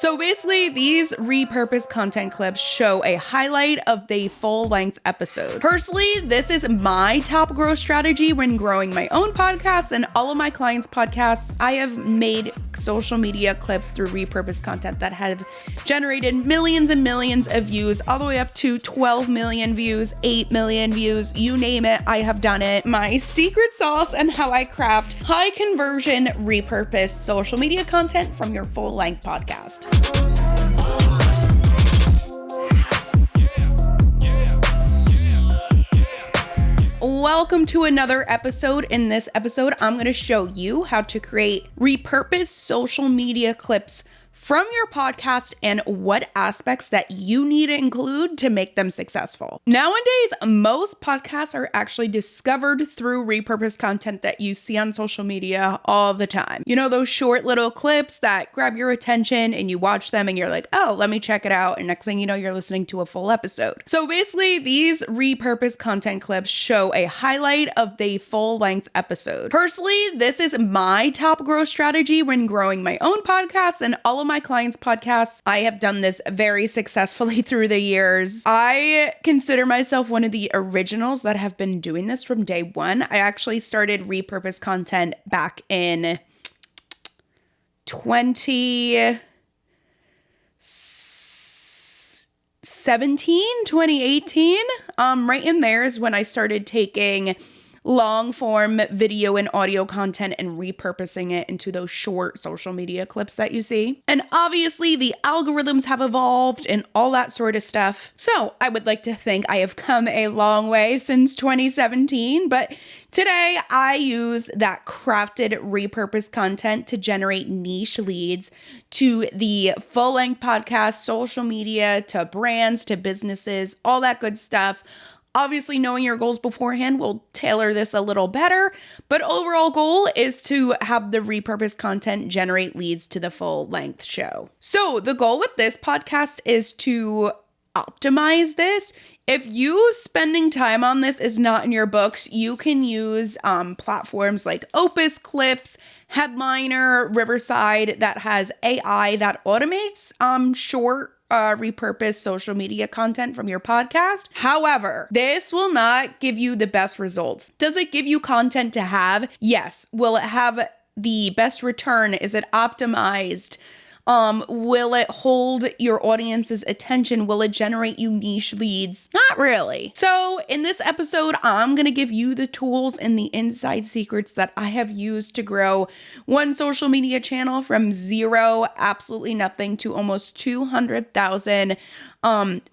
So basically, these repurposed content clips show a highlight of the full-length episode. Personally, this is my top growth strategy when growing my own podcast and all of my clients' podcasts. I have made social media clips through repurposed content that have generated millions and millions of views, all the way up to 12 million views, 8 million views, you name it, I have done it. My secret sauce and how I craft high conversion repurposed social media content from your full-length podcast. Welcome to another episode. In this episode, I'm going to show you how to create repurposed social media clips from your podcast and what aspects that you need to include to make them successful. Nowadays, most podcasts are actually discovered through repurposed content that you see on social media all the time. You know, those short little clips that grab your attention and you watch them and you're like, oh, let me check it out. And next thing you know, you're listening to a full episode. So basically, these repurposed content clips show a highlight of the full-length episode. Personally, this is my top growth strategy when growing my own podcast and all of my clients' podcasts. I have done this very successfully through the years. I consider myself one of the originals that have been doing this from day one. I actually started repurposed content back in 2018. Right in there is when I started taking long form video and audio content and repurposing it into those short social media clips that you see. And obviously the algorithms have evolved and all that sort of stuff. So I would like to think I have come a long way since 2017, but today I use that crafted repurposed content to generate niche leads to the full-length podcast, social media, to brands, to businesses, all that good stuff. Obviously, knowing your goals beforehand will tailor this a little better, but overall goal is to have the repurposed content generate leads to the full-length show. So the goal with this podcast is to optimize this. If you spending time on this is not in your books, you can use platforms like Opus Clips, Headliner, Riverside that has AI that automates short repurpose social media content from your podcast. However, this will not give you the best results. Does it give you content to have? Yes. Will it have the best return? Is it optimized? Will it hold your audience's attention? Will it generate you niche leads? Not really. So in this episode, I'm going to give you the tools and the inside secrets that I have used to grow one social media channel from zero, absolutely nothing, to almost 200,000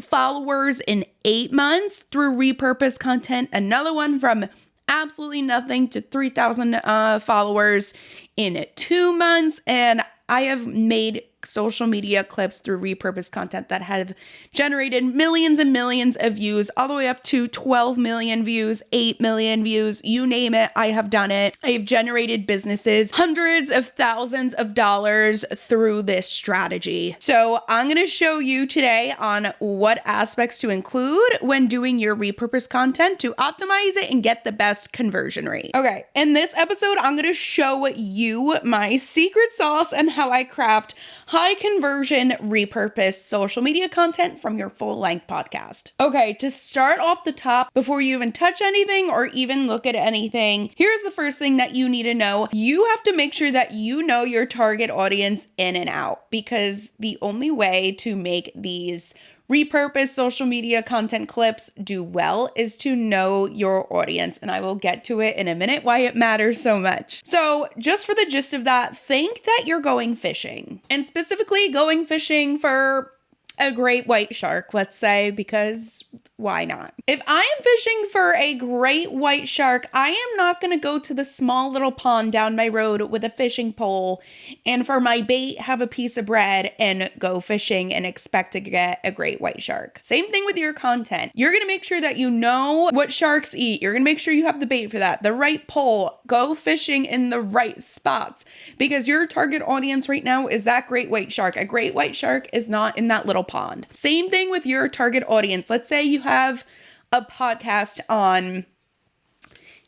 followers in 8 months through repurposed content. Another one from absolutely nothing to 3,000 followers in 2 months. And I have made social media clips through repurposed content that have generated millions and millions of views, all the way up to 12 million views, 8 million views, you name it, I have done it. I have generated businesses hundreds of thousands of dollars through this strategy. So I'm going to show you today on what aspects to include when doing your repurposed content to optimize it and get the best conversion rate. Okay, in this episode, I'm going to show you my secret sauce and how I craft high conversion repurposed social media content from your full-length podcast. Okay, to start off the top, before you even touch anything or even look at anything, here's the first thing that you need to know. You have to make sure that you know your target audience in and out, because the only way to make these repurposed social media content clips do well is to know your audience. And I will get to it in a minute why it matters so much. So just for the gist of that, think that you're going fishing, and specifically going fishing for a great white shark, let's say, because why not? If I am fishing for a great white shark, I am not going to go to the small little pond down my road with a fishing pole and for my bait have a piece of bread and go fishing and expect to get a great white shark. Same thing with your content. You're going to make sure that you know what sharks eat. You're going to make sure you have the bait for that, the right pole, go fishing in the right spots, because your target audience right now is that great white shark. A great white shark is not in that little pond. Same thing with your target audience. Let's say you have a podcast on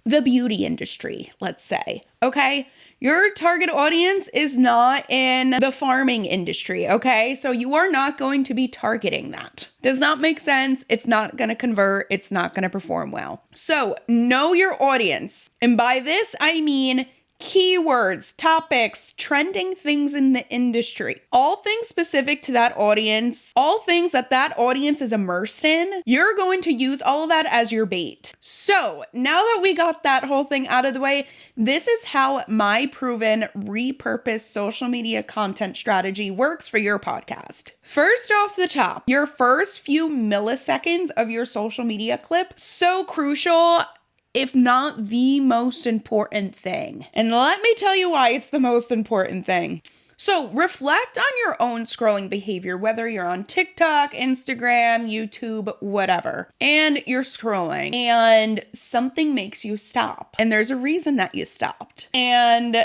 the beauty industry, let's say. Okay, Your target audience is not in the farming industry, okay? So you are not going to be targeting that. Does not make sense. It's not going to convert. It's not going to perform well. So know your audience. And by this, I mean keywords, topics, trending things in the industry, all things specific to that audience, all things that that audience is immersed in. You're going to use all of that as your bait. So now that we got that whole thing out of the way, this is how my proven repurposed social media content strategy works for your podcast. First off the top, your first few milliseconds of your social media clip, so crucial, if not the most important thing. And let me tell you why it's the most important thing. So reflect on your own scrolling behavior, whether you're on TikTok, Instagram, YouTube, whatever, and you're scrolling and something makes you stop. And there's a reason that you stopped. And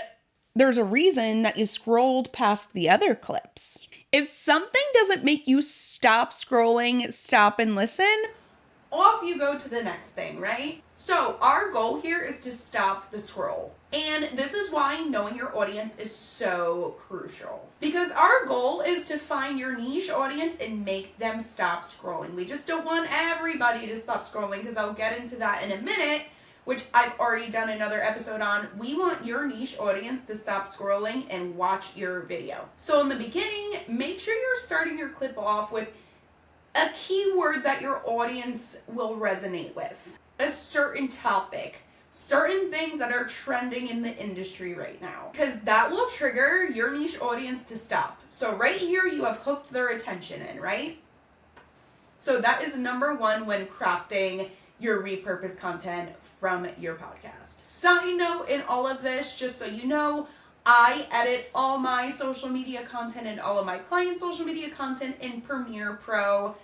there's a reason that you scrolled past the other clips. If something doesn't make you stop scrolling, stop and listen, off you go to the next thing, right? So our goal here is to stop the scroll. And this is why knowing your audience is so crucial. Because our goal is to find your niche audience and make them stop scrolling. We just don't want everybody to stop scrolling, because I'll get into that in a minute, which I've already done another episode on. We want your niche audience to stop scrolling and watch your video. So in the beginning, make sure you're starting your clip off with a keyword that your audience will resonate with. A certain topic, certain things that are trending in the industry right now, because that will trigger your niche audience to stop. So right here, you have hooked their attention in, right? So that is number one when crafting your repurposed content from your podcast. Side note in all of this, just so you know, I edit all my social media content and all of my clients' social media content in Premiere Pro.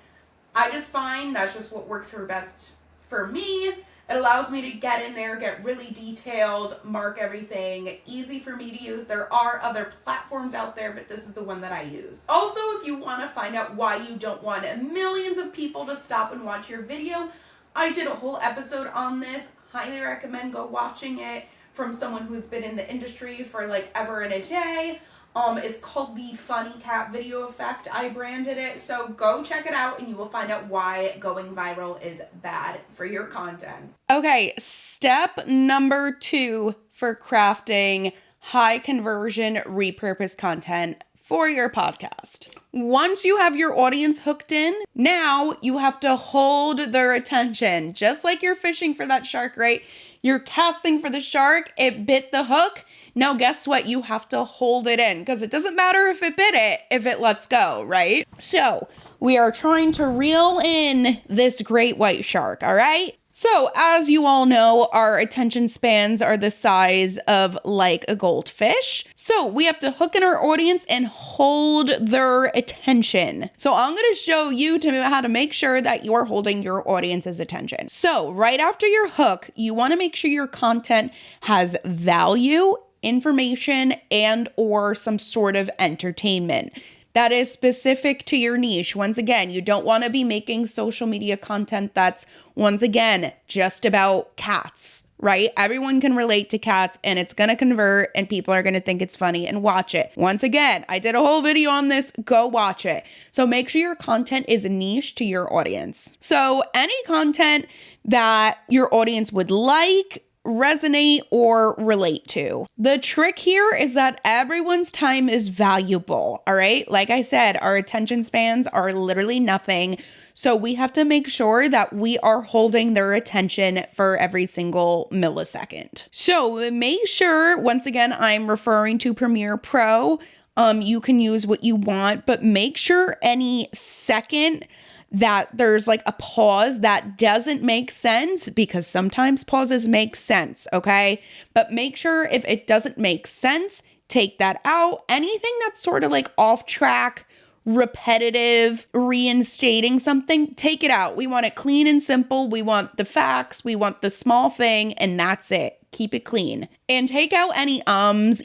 I just find that's just what works for best for me. It allows me to get in there, get really detailed, mark everything, easy for me to use. There are other platforms out there, but this is the one that I use. Also, if you want to find out why you don't want millions of people to stop and watch your video, I did a whole episode on this. Highly recommend go watching it from someone who's been in the industry for like ever and a day. It's called the Funny Cat Video Effect. I branded it, so go check it out and you will find out why going viral is bad for your content. Okay, step number 2 for crafting high conversion repurposed content for your podcast. Once you have your audience hooked in, now you have to hold their attention. Just like you're fishing for that shark, right? You're casting for the shark, it bit the hook. Now, guess what? You have to hold it in, because it doesn't matter if it bit it, if it lets go, right? So we are trying to reel in this great white shark, all right? So as you all know, our attention spans are the size of like a goldfish. So we have to hook in our audience and hold their attention. So I'm going to show you how to make sure that you are holding your audience's attention. So right after your hook, you want to make sure your content has value, information, and or some sort of entertainment that is specific to your niche. Once again, you don't want to be making social media content that's, once again, just about cats, right? Everyone can relate to cats and it's going to convert and people are going to think it's funny and watch it. Once again, I did a whole video on this. Go watch it. So make sure your content is niche to your audience. So any content that your audience would like, resonate, or relate to. The trick here is that everyone's time is valuable, all right? Like I said, our attention spans are literally nothing. So we have to make sure that we are holding their attention for every single millisecond. So make sure, once again, I'm referring to Premiere Pro. You can use what you want, but make sure any second that there's like a pause that doesn't make sense, because sometimes pauses make sense, okay? But make sure if it doesn't make sense, take that out. Anything that's sort of like off track, repetitive, reinstating something, take it out. We want it clean and simple. We want the facts. We want the small thing, and that's it. Keep it clean. And take out any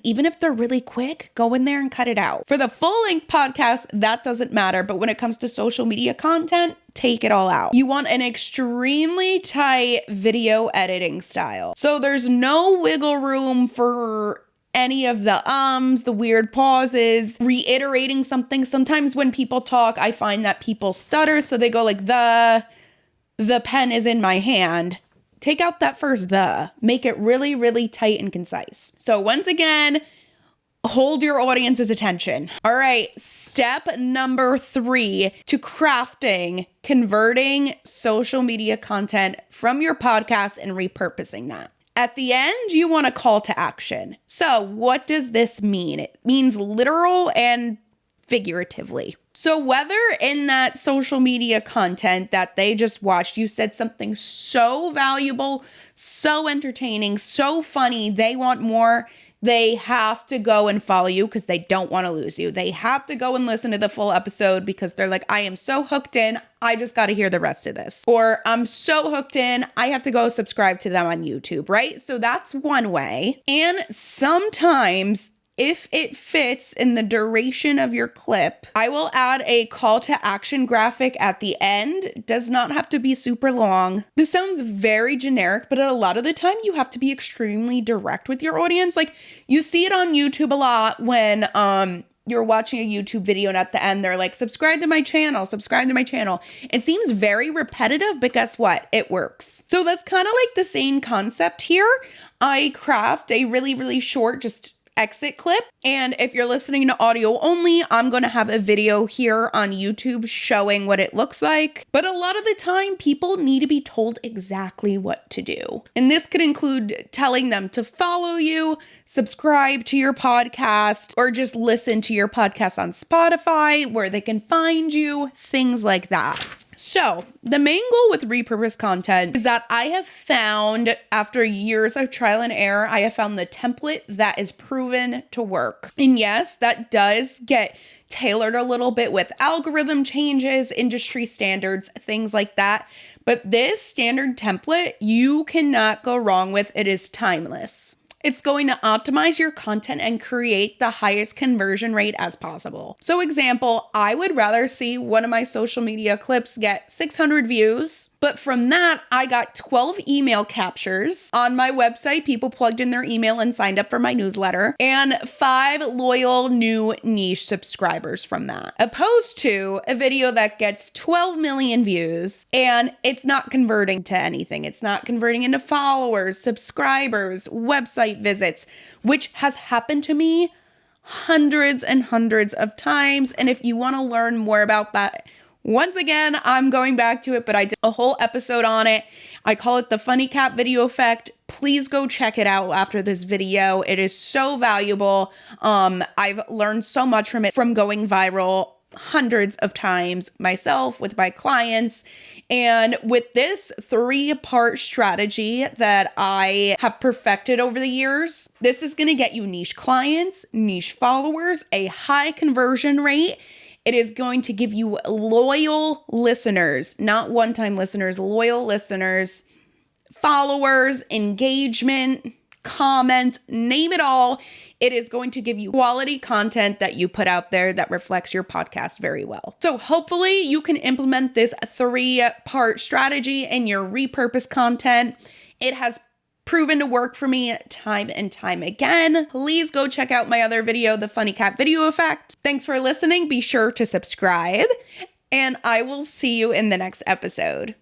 even if they're really quick, go in there and cut it out. For the full-length podcast, that doesn't matter. But when it comes to social media content, take it all out. You want an extremely tight video editing style. So there's no wiggle room for any of the the weird pauses, reiterating something. Sometimes when people talk, I find that people stutter, so they go like the pen is in my hand. Take out that first the. Make it really, really tight and concise. So once again, hold your audience's attention. All right, step number 3 to crafting, converting social media content from your podcast and repurposing that. At the end, you want a call to action. So what does this mean? It means literal and figuratively. So whether in that social media content that they just watched, you said something so valuable, so entertaining, so funny, they want more, they have to go and follow you because they don't want to lose you. They have to go and listen to the full episode because they're like, I am so hooked in, I just got to hear the rest of this. Or I'm so hooked in, I have to go subscribe to them on YouTube, right? So that's one way. And sometimes, if it fits in the duration of your clip, I will add a call to action graphic at the end. It does not have to be super long. This sounds very generic, but a lot of the time you have to be extremely direct with your audience. Like you see it on YouTube a lot when you're watching a YouTube video and at the end they're like, subscribe to my channel, subscribe to my channel. It seems very repetitive, but guess what? It works. So that's kind of like the same concept here. I craft a really, really short, just exit clip. And if you're listening to audio only, I'm going to have a video here on YouTube showing what it looks like. But a lot of the time, people need to be told exactly what to do. And this could include telling them to follow you, subscribe to your podcast, or just listen to your podcast on Spotify, where they can find you, things like that. So the main goal with repurposed content is that I have found, after years of trial and error, I have found the template that is proven to work. And yes, that does get tailored a little bit with algorithm changes, industry standards, things like that. But this standard template, you cannot go wrong with. It is timeless. It's going to optimize your content and create the highest conversion rate as possible. So example, I would rather see one of my social media clips get 600 views, but from that, I got 12 email captures on my website. People plugged in their email and signed up for my newsletter, and 5 loyal new niche subscribers from that. Opposed to a video that gets 12 million views and it's not converting to anything. It's not converting into followers, subscribers, website visits, which has happened to me hundreds and hundreds of times. And if you want to learn more about that, once again, I'm going back to it, but I did a whole episode on it. I call it the funny cat video effect. Please go check it out after this video. It is so valuable. I've learned so much from it, from going viral hundreds of times myself with my clients. And with this 3-part strategy that I have perfected over the years, this is going to get you niche clients, niche followers, a high conversion rate. It is going to give you loyal listeners, not one-time listeners, loyal listeners, followers, engagement, comments, name it all. It is going to give you quality content that you put out there that reflects your podcast very well. So hopefully you can implement this 3-part strategy in your repurposed content. It has proven to work for me time and time again. Please go check out my other video, the Funny Cat Video Effect. Thanks for listening. Be sure to subscribe, and I will see you in the next episode.